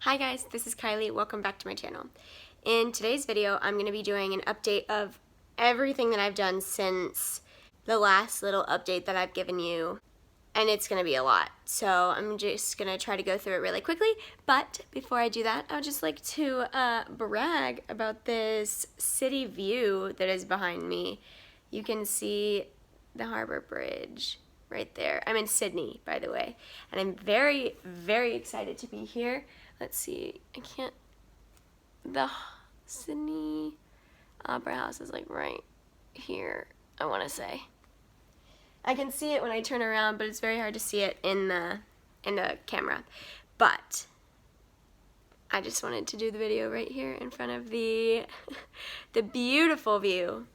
Hi guys, this is Kylie. Welcome back to my channel. In today's video, I'm going to be doing an update of everything that I've done since the last little update that I've given you, and it's going to be a lot. So I'm just going to try to go through it really quickly, but before I do that, I would just like to brag about this city view that is behind me. You can see the Harbor Bridge right there. I'm in Sydney, by the way, and I'm very, very excited to be here. Let's see, the Sydney Opera House is like right here, I want to say. I can see it when I turn around, but it's very hard to see it in the camera. But I just wanted to do the video right here in front of the beautiful view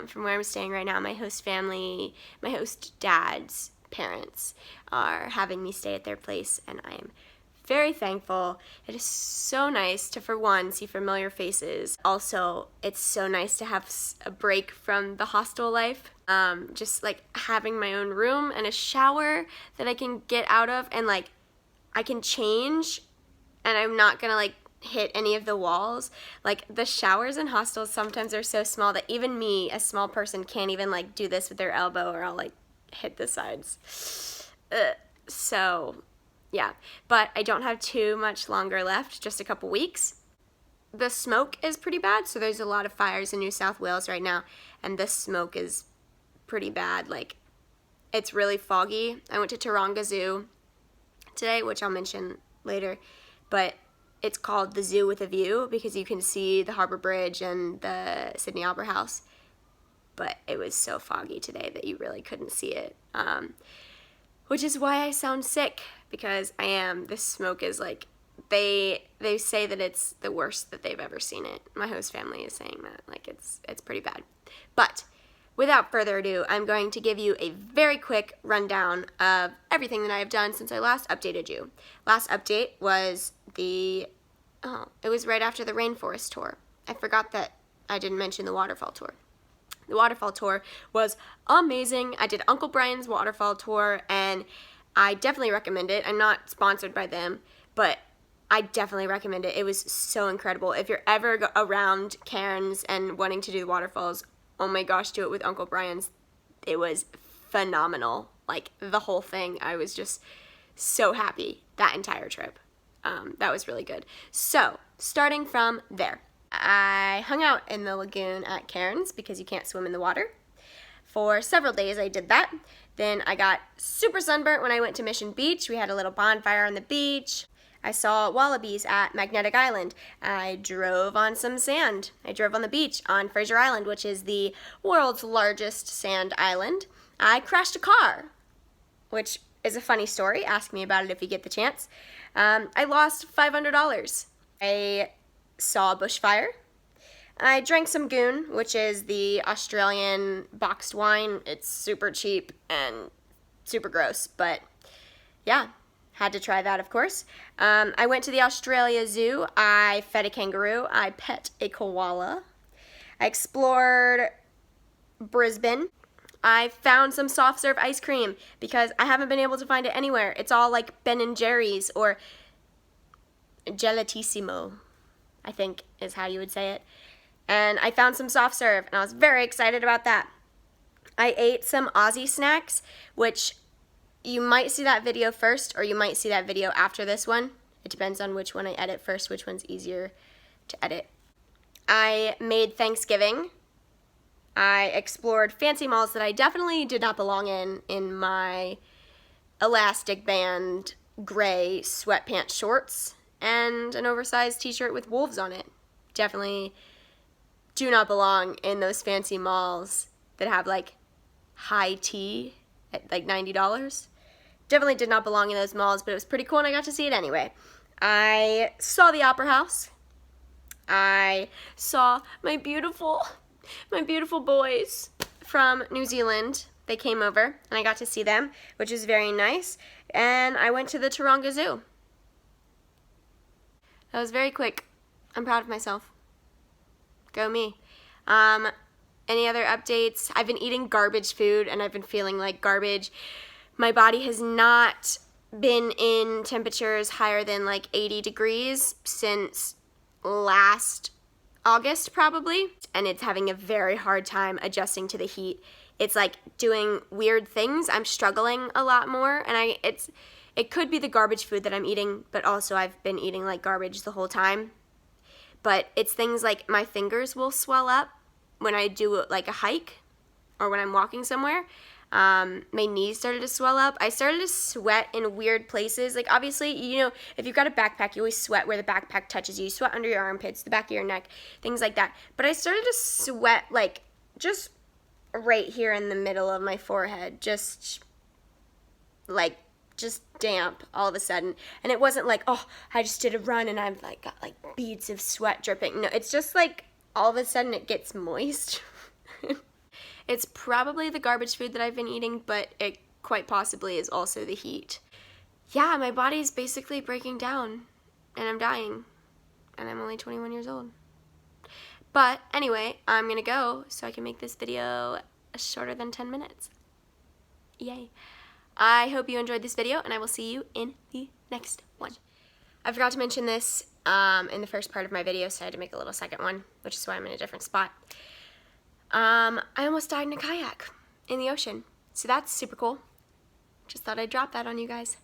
from where I'm staying right now. My host family, my host dad's parents are having me stay at their place, and I am very thankful. It is so nice to, for one, see familiar faces. Also, it's so nice to have a break from the hostel life. Just like having my own room and a shower that I can get out of, and like I can change, and I'm not gonna like hit any of the walls. Like the showers in hostels sometimes are so small that even me, a small person, can't even like do this with their elbow, or I'll like hit the sides. So yeah, but I don't have too much longer left, just a couple weeks. The smoke is pretty bad, so there's a lot of fires in New South Wales right now, and the smoke is pretty bad. Like, it's really foggy. I went to Taronga Zoo today, which I'll mention later, but it's called the Zoo with a View because you can see the Harbor Bridge and the Sydney Opera House, but it was so foggy today that you really couldn't see it, which is why I sound sick, because I am. This smoke is like, they say that it's the worst that they've ever seen it. My host family is saying that, like it's pretty bad. But without further ado, I'm going to give you a very quick rundown of everything that I have done since I last updated you. Last update was it was right after the rainforest tour. I forgot that I didn't mention the waterfall tour. The waterfall tour was amazing. I did Uncle Brian's waterfall tour, and I definitely recommend it. I'm not sponsored by them, but I definitely recommend it. It was so incredible. If you're ever around Cairns and wanting to do the waterfalls, oh my gosh, do it with Uncle Brian's. It was phenomenal. Like, the whole thing. I was just so happy that entire trip. That was really good. So, starting from there, I hung out in the lagoon at Cairns because you can't swim in the water. For several days I did that. Then I got super sunburnt when I went to Mission Beach. We had a little bonfire on the beach. I saw wallabies at Magnetic Island. I drove on some sand. I drove on the beach on Fraser Island, which is the world's largest sand island. I crashed a car, which is a funny story. Ask me about it if you get the chance. I lost $500. I saw a bushfire. I drank some goon, which is the Australian boxed wine. It's super cheap and super gross, but yeah, had to try that, of course. I went to the Australia Zoo. I fed a kangaroo. I pet a koala. I explored Brisbane. I found some soft serve ice cream because I haven't been able to find it anywhere. It's all like Ben & Jerry's or Gelatissimo, I think is how you would say it. And I found some soft serve, and I was very excited about that. I ate some Aussie snacks, which you might see that video first, or you might see that video after this one. It depends on which one I edit first, which one's easier to edit. I made Thanksgiving. I explored fancy malls that I definitely did not belong in my elastic band gray sweatpants shorts and an oversized t-shirt with wolves on it. Definitely do not belong in those fancy malls that have like high tea at like $90. Definitely did not belong in those malls, but it was pretty cool and I got to see it anyway. I saw the Opera House. I saw my beautiful boys from New Zealand. They came over and I got to see them, which is very nice. And I went to the Taronga Zoo. That was very quick. I'm proud of myself. Go me. Any other updates? I've been eating garbage food and I've been feeling like garbage. My body has not been in temperatures higher than like 80 degrees since last August probably, and it's having a very hard time adjusting to the heat. It's like doing weird things. I'm struggling a lot more, and it could be the garbage food that I'm eating, but also I've been eating like garbage the whole time. But it's things like my fingers will swell up when I do like a hike or when I'm walking somewhere. My knees started to swell up. I started to sweat in weird places. Like obviously, you know, if you've got a backpack, you always sweat where the backpack touches you. You sweat under your armpits, the back of your neck, things like that. But I started to sweat like just right here in the middle of my forehead, just damp all of a sudden. And it wasn't like, oh, I just did a run and I've like got like beads of sweat dripping. No, it's just like all of a sudden it gets moist. It's probably the garbage food that I've been eating, but it quite possibly is also the heat. Yeah, my body's basically breaking down and I'm dying, and I'm only 21 years old. But anyway, I'm gonna go so I can make this video shorter than 10 minutes. Yay. I hope you enjoyed this video, and I will see you in the next one. I forgot to mention this in the first part of my video, so I had to make a little second one, which is why I'm in a different spot. I almost died in a kayak in the ocean, so that's super cool. Just thought I'd drop that on you guys.